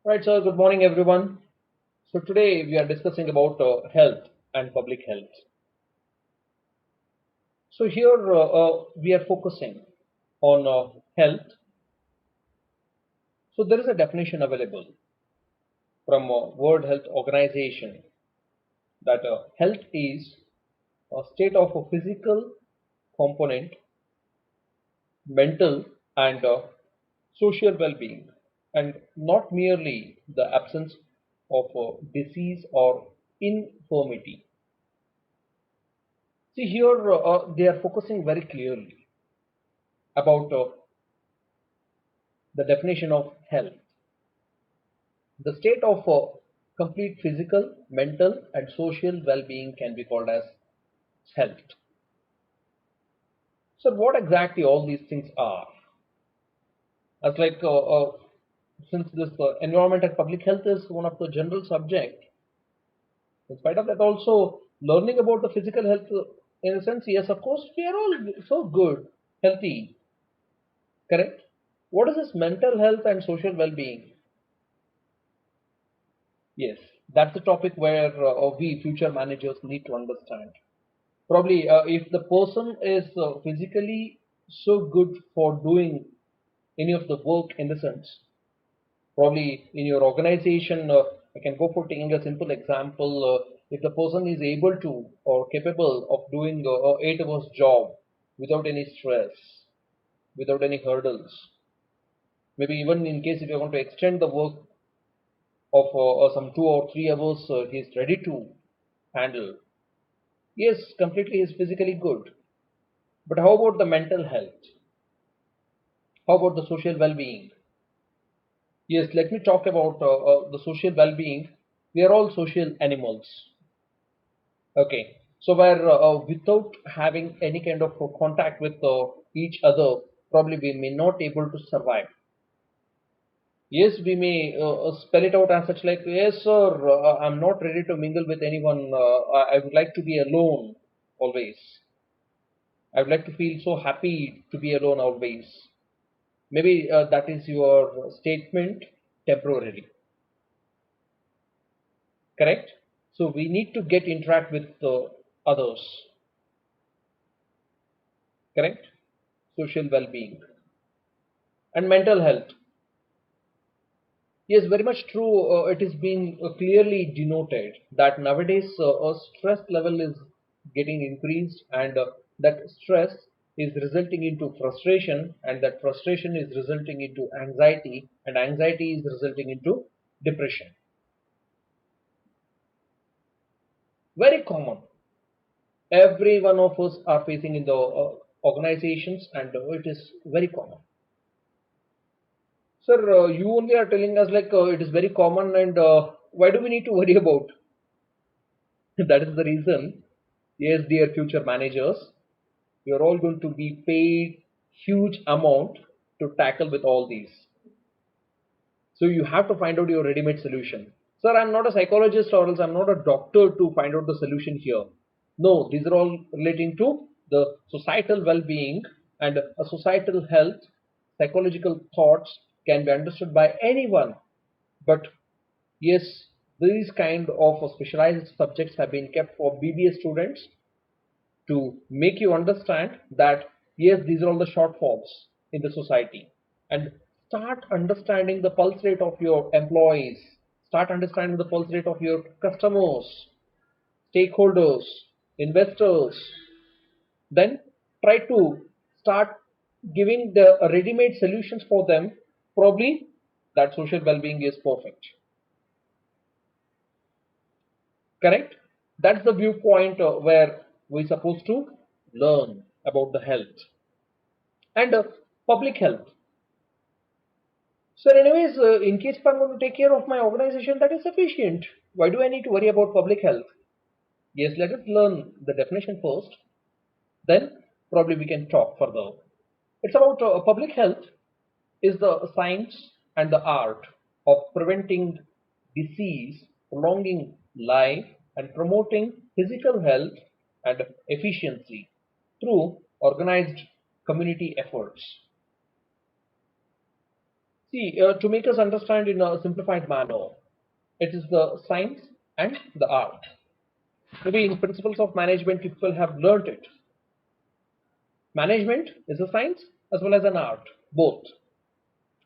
Right, so good morning, everyone. So today we are discussing about health and public health. So here we are focusing on health. So there is a definition available from World Health Organization that health is a state of a physical component, mental and social well-being, and not merely the absence of disease or infirmity. See here, they are focusing very clearly about the definition of health. The state of complete physical, mental, and social well-being can be called as health. So, what exactly all these things are? As like since this environment and public health is one of the general subject, in spite of that, also learning about the physical health, in a sense, yes, of course, we are all so good, healthy, correct? What is this mental health and social well-being? Yes, that's the topic where we future managers need to understand. Probably, if the person is physically so good for doing any of the work in the sense, probably in your organization, I can go for taking a simple example. If the person is able to or capable of doing 8 hours job without any stress, without any hurdles, maybe even in case if you want to extend the work of some 2 or 3 hours, he is ready to handle. Yes, completely is physically good. But how about the mental health? How about the social well-being? Yes, let me talk about the social well-being. We are all social animals. Okay, so where without having any kind of contact with each other, probably we may not able to survive. Yes, we may spell it out as such like, yes, sir, I'm not ready to mingle with anyone. I would like to be alone always. I would like to feel so happy to be alone always. Maybe that is your statement temporarily, correct? So we need to get interact with others, correct? Social well-being and mental health. Yes, very much true. It is being clearly denoted that nowadays stress level is getting increased, and that stress is resulting into frustration, and that frustration is resulting into anxiety, and anxiety is resulting into depression. Very common. Every one of us are facing in the organizations, and it is very common. Sir, you only are telling us like it is very common, and why do we need to worry about? That is the reason. Yes, dear future managers, you are all going to be paid huge amount to tackle with all these. So you have to find out your ready-made solution. Sir, I'm not a psychologist or else I'm not a doctor to find out the solution here. No, these are all relating to the societal well-being and a societal health. Psychological thoughts can be understood by anyone. But yes, these kind of specialized subjects have been kept for BBA students to make you understand that yes, these are all the shortfalls in the society, and start understanding the pulse rate of your employees, start understanding the pulse rate of your customers, stakeholders, investors, then try to start giving the ready-made solutions for them. Probably that social well-being is perfect, correct? That's the viewpoint where we're supposed to learn about the health and public health. So, anyways, in case if I'm going to take care of my organization, that is sufficient. Why do I need to worry about public health? Yes, let us learn the definition first. Then probably we can talk further. It's about public health is the science and the art of preventing disease, prolonging life, and promoting physical health and efficiency through organized community efforts. See, to make us understand in a simplified manner, it is the science and the art. Maybe in principles of management, people have learnt it. Management is a science as well as an art, both.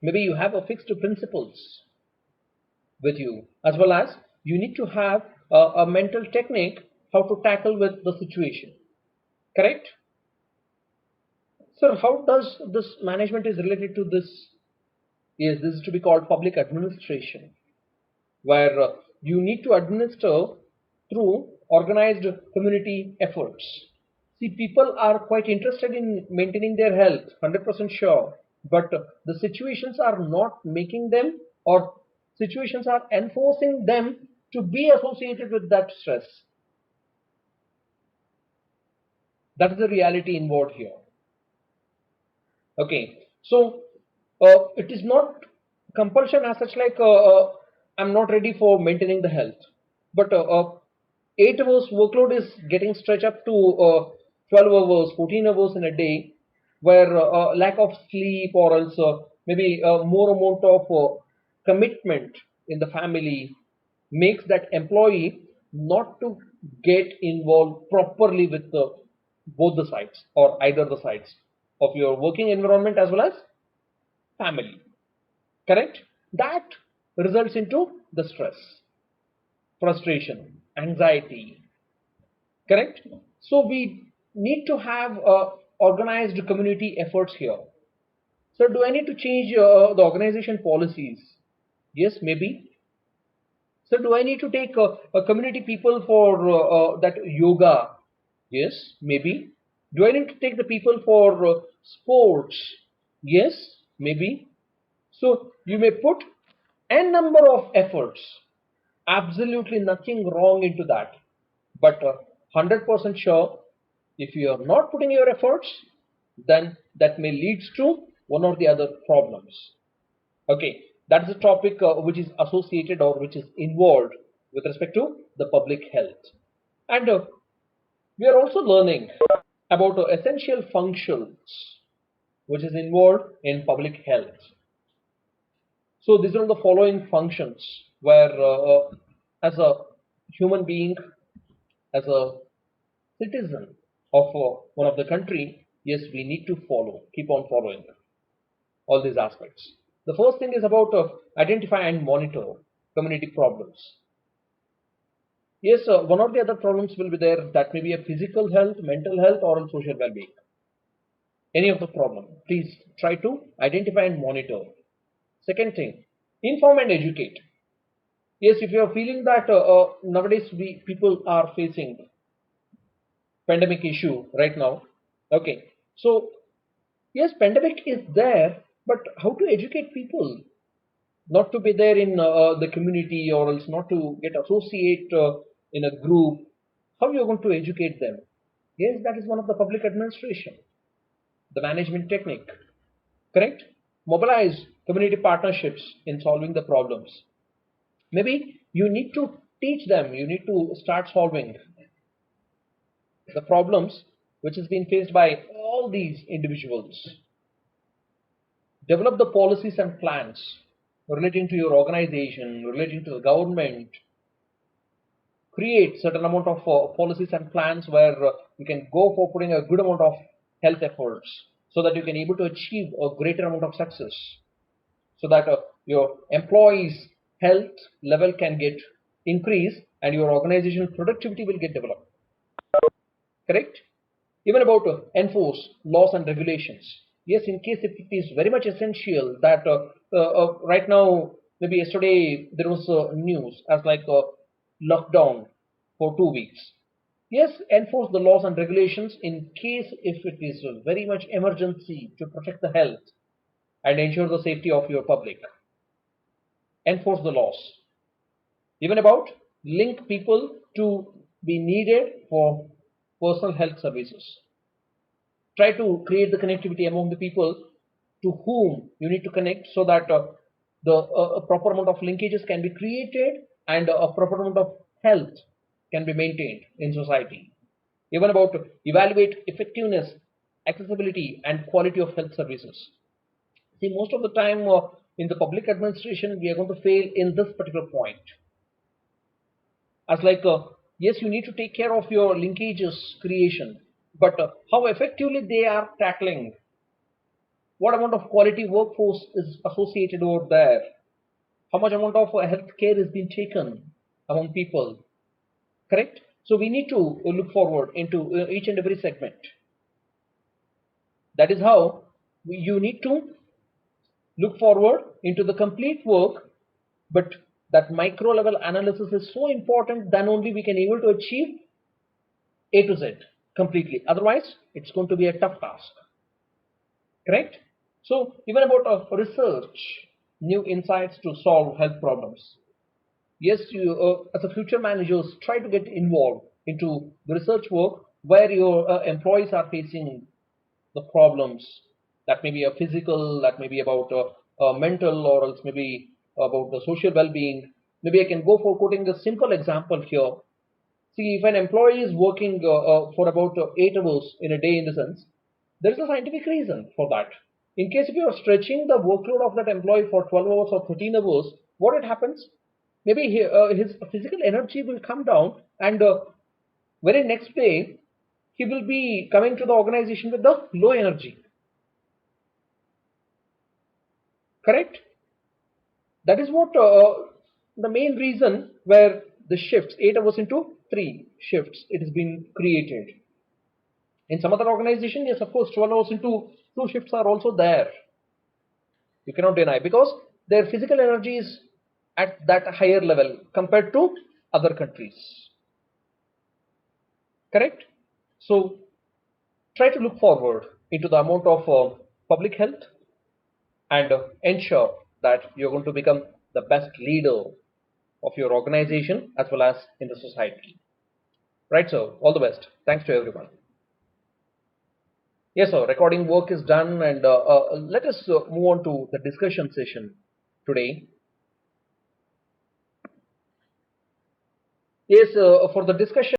Maybe you have a fixed principles with you, as well as you need to have a mental technique how to tackle with the situation. Correct? Sir, how does this management is related to this? Yes, this is to be called public administration, where you need to administer through organized community efforts. See, people are quite interested in maintaining their health, 100% sure, but the situations are not making them, or situations are enforcing them to be associated with that stress. That is the reality involved here. Okay, so it is not compulsion as such, like I'm not ready for maintaining the health, but 8 hours workload is getting stretched up to 12 hours, 14 hours in a day, where lack of sleep or else maybe more amount of commitment in the family makes that employee not to get involved properly with both the sides or either the sides of your working environment as well as family. Correct? That results into the stress, frustration, anxiety. Correct? So we need to have organized community efforts here. So do I need to change the organization policies? Yes, maybe. So do I need to take a community people for that yoga? Yes, maybe. Do I need to take the people for sports? Yes, maybe. So you may put n number of efforts. Absolutely nothing wrong into that. But 100% sure, if you are not putting your efforts, then that may lead to one or the other problems. Okay, that's the topic which is associated or which is involved with respect to the public health. And we are also learning about essential functions which is involved in public health. So these are the following functions where as a human being, as a citizen of one of the country, yes, we need to follow, keep on following all these aspects. The first thing is about identify and monitor community problems. Yes, one or the other problems will be there. That may be a physical health, mental health, or social well-being. Any of the problem, please try to identify and monitor. Second thing, inform and educate. Yes, if you are feeling that nowadays people are facing pandemic issue right now. Okay, so yes, pandemic is there, but how to educate people not to be there in the community or else not to get associate in a group? How you are going to educate them? Yes, that is one of the public administration, the management technique. Correct? Mobilize community partnerships in solving the problems. Maybe you need to teach them. You need to start solving the problems which is being faced by all these individuals. Develop the policies and plans relating to your organization, relating to the government. Create certain amount of policies and plans where you can go for putting a good amount of health efforts so that you can able to achieve a greater amount of success, so that your employees health level can get increased and your organization productivity will get developed. Correct? Even about enforce laws and regulations. Yes, in case if it is very much essential that right now, maybe yesterday there was news as like lockdown for 2 weeks. Yes, enforce the laws and regulations in case if it is a very much emergency to protect the health and ensure the safety of your public. Enforce the laws. Even about link people to be needed for personal health services. Try to create the connectivity among the people to whom you need to connect, so that the a proper amount of linkages can be created and a proper amount of health can be maintained in society. Even about evaluate effectiveness, accessibility, and quality of health services. See, most of the time in the public administration we are going to fail in this particular point. As like, yes, you need to take care of your linkages creation, but how effectively they are tackling, what amount of quality workforce is associated over there, how much amount of health care is being taken among people, correct? So we need to look forward into each and every segment. That is how you need to look forward into the complete work, but that micro level analysis is so important, then only we can able to achieve A to Z completely. Otherwise, it's going to be a tough task. Correct? So even about research, new insights to solve health problems. Yes, you as a future managers try to get involved into the research work where your employees are facing the problems. That may be a physical, that may be about mental, or else maybe about the social well-being. Maybe I can go for quoting a simple example here. See, if an employee is working for about 8 hours in a day, in the sense, there is a scientific reason for that. In case if you are stretching the workload of that employee for 12 hours or 13 hours, what it happens? Maybe his physical energy will come down, and very next day he will be coming to the organization with the low energy. Correct? That is what the main reason where the shifts 8 hours into 3 shifts it has been created. In some other organization, yes, of course, 12 hours into 2 shifts are also there. You cannot deny because their physical energy is at that higher level compared to other countries. Correct? So try to look forward into the amount of public health and ensure that you're going to become the best leader of your organization as well as in the society. Right, so all the best. Thanks to everyone. Yes, sir. Recording work is done, and let us move on to the discussion session today. Yes, for the discussion.